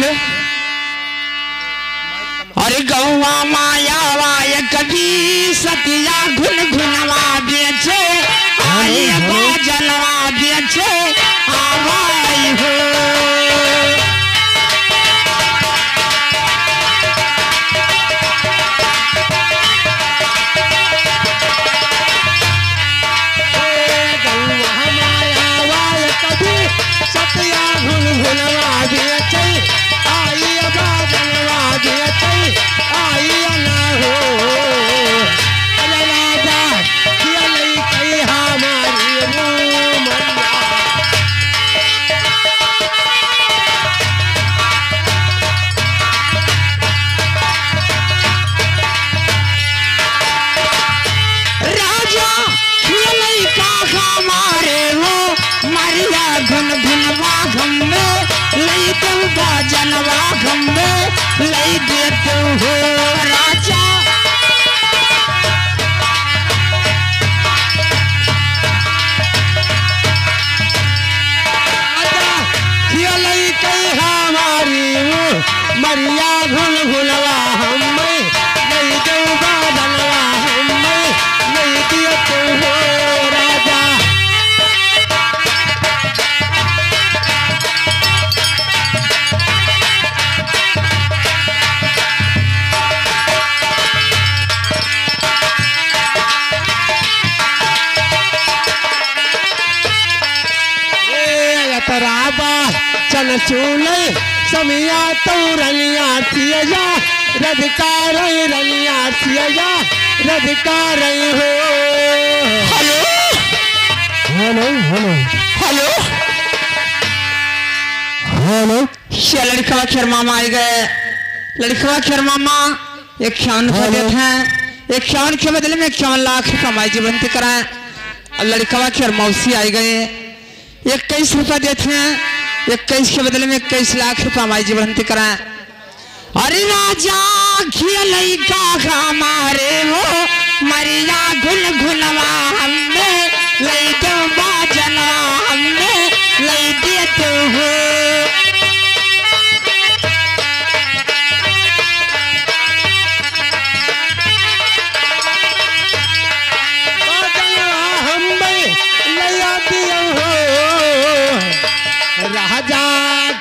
hello अरे गौवा माया वाय कभी सतिया घुन घुनवा बेचे आई बाजनवा बेचे आवाई हो जनवा घम्बे लई देते हो राजा लई कई हमारी मरिया घुल घुलवा हमें लई दूबा जनवा हमें लई देते हो राजा तराबा चन चूले समिया तो रनिया थिया रधिकार रनिया थिया रधिकार हो hello hello hello hello hello ये लड़का खेर मामा आ गए लड़का खेर मामा एक ख्यान देते हैं एक ख्यान के बदले में 51 लाख कमाई जीवन कराएं और लड़का खेर मौसी आ गए 21 रुपया देते हैं 21 के बदले में 21 लाख रुपया हमारी जीवन कराएं अरे राजा घियलई का हमारे हो मरिया घुन घुनवा हमने लई दो बाजना हमने लई देते हो राजा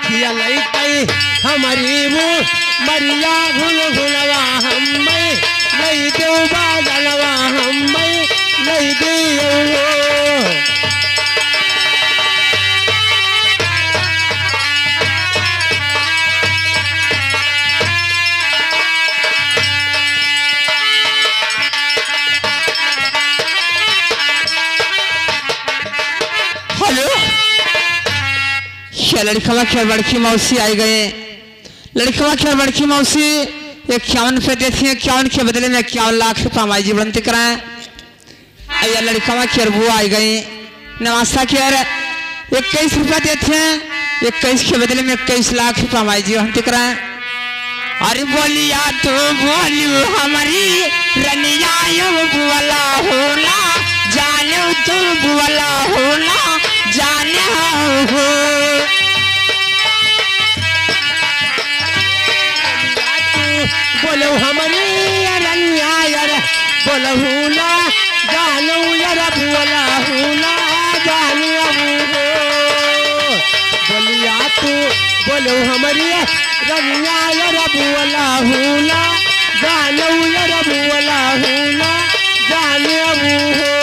खियलई कई हमारी वो मरिया घुल घुलवा हमें लई दो बाजलवा हमें लई दियो हेलो लड़का खेर बड़की मौसी आई गए लड़का खेर बड़की मौसी 51 पे देती है 51 के बदले में 51 लाख रुपया हमारी जीवन कराएं या लड़का खेर वो आई गई नवासा खेर 21 रुपया देते हैं 21 के बदले में 21 लाख रुपया हमारी जीवन कराएं अरे बोलिया तो बोलियो हमारी रनिया बुआला होला जानो तो बुआला होला जाने हो बोलो हमारी रनिया यार बोलो हुला जानो यार बुआला हुला जानो हो बोलिया तू बोलो हमारी रनिया यार बुआला हुला जानो यार बुआला हुला जानो हो